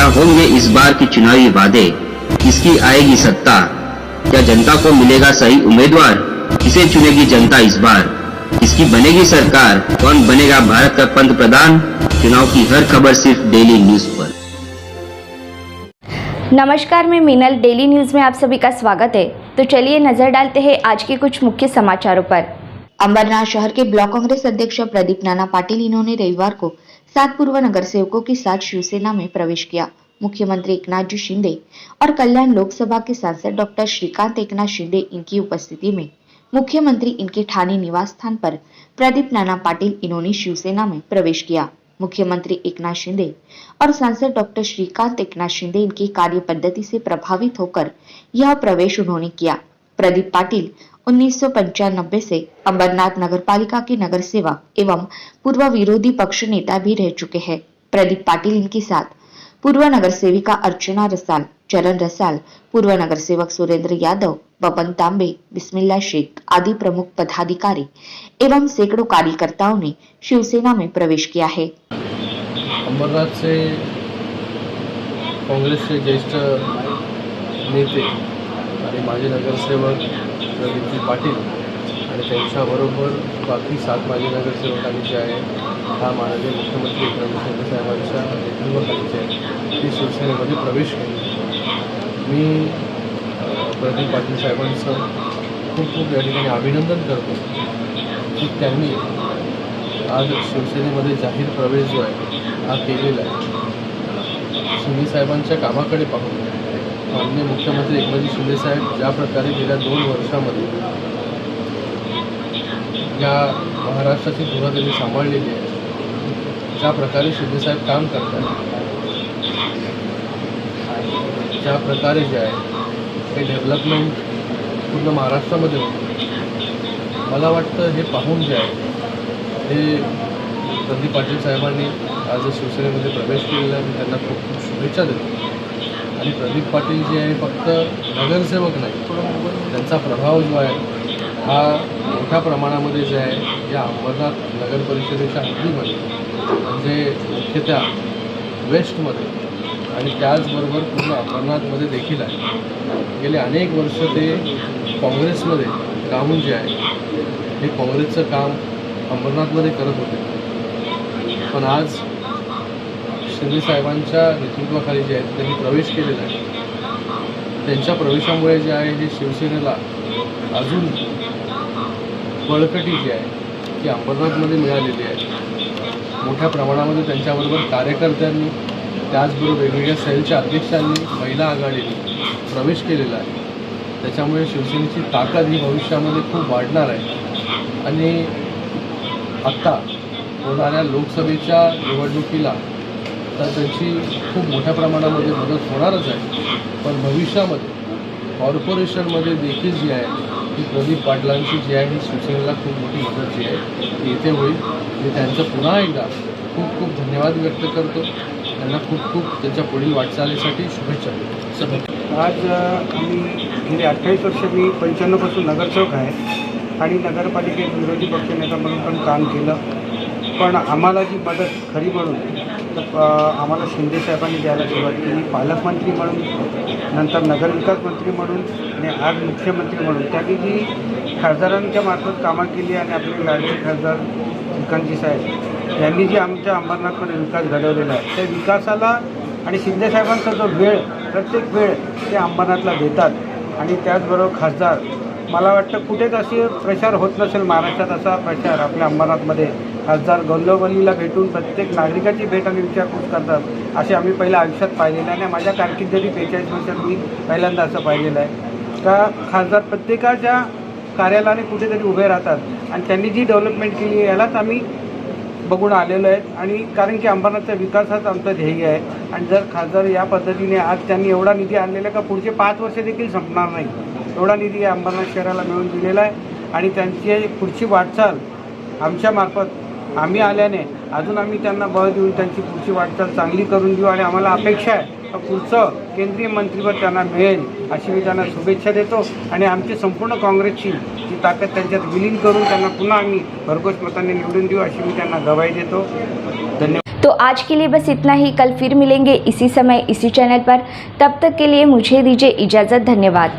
क्या होंगे इस बार की चुनावी वादे, किसकी आएगी सत्ता, क्या जनता को मिलेगा सही उम्मीदवार, किसे चुनेगी जनता इस बार, किसकी बनेगी सरकार, कौन बनेगा भारत का पंत प्रधान। चुनाव की हर खबर सिर्फ डेली न्यूज पर। नमस्कार, मैं मीनल। डेली न्यूज में आप सभी का स्वागत है। तो चलिए नजर डालते हैं आज के कुछ मुख्य समाचारों पर। अंबरनाथ शहर के ब्लॉक कांग्रेस अध्यक्ष प्रदीप नाना पाटिल इन्होंने रविवार को 7 पूर्व नगर सेवकों के साथ शिवसेना में प्रवेश किया। मुख्यमंत्री एकनाथ शिंदे और कल्याण लोकसभा के सांसद डॉक्टर श्रीकांत एकनाथ शिंदे इनकी उपस्थिति में मुख्यमंत्री इनके ठाणे निवास स्थान पर प्रदीप नाना पाटिल इन्होंने शिवसेना में प्रवेश किया। मुख्यमंत्री एकनाथ शिंदे और सांसद डॉक्टर श्रीकांत एकनाथ शिंदे इनकी कार्य पद्धति से प्रभावित होकर यह प्रवेश उन्होंने किया। प्रदीप पाटिल 1995 से अंबरनाथ नगरपालिका के नगर सेवक एवं पूर्व विरोधी पक्ष नेता भी रह चुके हैं। प्रदीप पाटिल इनके साथ पूर्व नगर सेविका अर्चना रसाल, चरण रसाल, पूर्व नगर सेवक सुरेंद्र यादव, बबन तांबे, बिस्मिल्ला शेख आदि प्रमुख पदाधिकारी एवं सैकड़ों कार्यकर्ताओं ने शिवसेना में प्रवेश किया है। अंबरनाथ से काँग्रेसचे ज्येष्ठ नेते आणि माजी नगरसेवक प्रदीपजी पाटील आणि त्यांच्याबरोबर बाकी 7 माजी नगरसेवकांनी जे आहे हा माननीय मुख्यमंत्री एकनाथ शिंदे साहेबांच्या नेतृत्वाखाली जे आहे ती शिवसेनेमध्ये प्रवेश केला। मी प्रदीप पाटील साहेबांचं खूप या ठिकाणी अभिनंदन करतो की त्यांनी आज शिवसेनेमध्ये जाहीर प्रवेश जो आहे हा केलेला आहे। शिंदे साहेबांच्या कामाकडे पाहून माननीय मुख्यमंत्री एकनाथ शिंदे साहेब ज्या प्रकारे गेल्या 2 वर्षामध्ये या महाराष्ट्राची धुरा त्यांनी सांभाळलेली आहे, ज्या प्रकारे शिंदे साहेब काम करतात, ज्या प्रकारे जे आहे हे डेव्हलपमेंट पूर्ण महाराष्ट्रामध्ये होतं, मला वाटतं हे पाहून जे आहे हे प्रदीप पाटील साहेबांनी आज शिवसेनेमध्ये प्रवेश केलेला आहे। मी त्यांना खूप शुभेच्छा देतो। आणि प्रदीप पाटील जे आहे फक्त नगरसेवक नाही, त्यांचा प्रभाव जो आहे हा मोठ्या प्रमाणामध्ये जे आहे या अंबरनाथ नगर परिषदेच्या हद्दीमध्ये म्हणजे मुख्यतः वेस्टमध्ये आणि त्याचबरोबर पूर्ण अंबरनाथमध्ये देखील आहे। गेले अनेक वर्ष ते काँग्रेसमध्ये राहून जे आहे हे काँग्रेसचं काम अंबरनाथमध्ये करत होते, पण आज शिंदे साहेबांच्या नेतृत्वाखाली जे आहे त्यांनी प्रवेश केलेला आहे। त्यांच्या प्रवेशामुळे जे आहे हे शिवसेनेला अजून बळकटी जी आहे ती अंबरनाथमध्ये मिळालेली आहे। मोठ्या प्रमाणामध्ये त्यांच्याबरोबर कार्यकर्त्यांनी त्याचबरोबर वेगवेगळ्या सेलच्या अध्यक्षांनी महिला आघाडीने प्रवेश केलेला आहे। त्याच्यामुळे शिवसेनेची ताकद ही भविष्यामध्ये खूप वाढणार आहे आणि आत्ता होणाऱ्या लोकसभेच्या निवडणुकीला तर त्यांची खूप मोठ्या प्रमाणामध्ये मदत होणारच आहे, पण भविष्यामध्ये कॉर्पोरेशनमध्ये देखील जी आहे ती प्रदीप पाटलांची जी आहे ही शिवसेनेला खूप मोठी मदत जी आहे ती येथे होईल। मी त्यांचं पुन्हा एकदा खूप धन्यवाद व्यक्त करतो। त्यांना खूप त्यांच्या पुढील वाटचालीसाठी शुभेच्छा देतो। आज आम्ही गेली 28 वर्ष मी 95 पासून नगरसेवक आहे आणि नगरपालिकेत विरोधी पक्षनेता म्हणून पण काम केलं, पण आम्हाला जी मदत खरी म्हणून तर आम्हाला शिंदे साहेबांनी द्यायला सुरुवात केली। पालकमंत्री म्हणून, नंतर नगरविकास मंत्री म्हणून आणि आज मुख्यमंत्री म्हणून त्यांनी जी खासदारांच्या मार्फत कामं केली आणि आपले लाडके खासदार श्रीकांतजी साहेब यांनी जी आमच्या अंबरनाथमध्ये विकास घडवलेला आहे त्या विकासाला आणि शिंदे साहेबांचा जो वेळ प्रत्येक वेळ ते अंबरनाथला देतात आणि त्याचबरोबर खासदार मला वाटतं कुठेच असे प्रचार होत नसेल महाराष्ट्रात असा प्रचार आपल्या अंबरनाथमध्ये खासदार गल्लोगल्लीला भेटून प्रत्येक नागरिकाची भेट आणि विचारपूस करतात असे आम्ही पहिल्या आयुष्यात पाहिलेलं आहे आणि माझ्या कारकिर्दीत 45 वर्षात मी पहिल्यांदा असं पाहिलेलं आहे का खासदार प्रत्येकाच्या कार्यालयाने कुठेतरी उभे राहतात आणि त्यांनी जी डेव्हलपमेंट केली आहे यालाच आम्ही बघून आलेलो आहे। आणि कारण की अंबरनाथचा विकास हाच आमचं ध्येय आहे आणि जर खासदार या पद्धतीने आज त्यांनी एवढा निधी आणलेला का पुढचे 5 वर्ष देखील संपणार नाही, एवढा निधी अंबरनाथ शहराला मिळवून दिलेला आहे आणि त्यांची पुढची वाटचाल आमच्यामार्फत आम्ही आल्याने अजून आम्ही त्यांना बळ देऊन त्यांची पुढची वाटचाल चांगली करून देऊ आणि आम्हाला अपेक्षा आहे पुढचं केंद्रीय मंत्रिपद त्यांना मिळेल अशी मी त्यांना शुभेच्छा देतो आणि आमची संपूर्ण काँग्रेसची जी ताकद त्यांच्यात विलीन करून त्यांना पुन्हा आम्ही भरघोस मतांनी निवडून देऊ अशी मी त्यांना ग्वाही देतो। धन्यवाद। तो आज के लिए बस इतना ही। कल फिर मिलेंगे इसी समय इसी चैनल पर। तब तक के लिए मुझे दीजिए इजाज़त। धन्यवाद।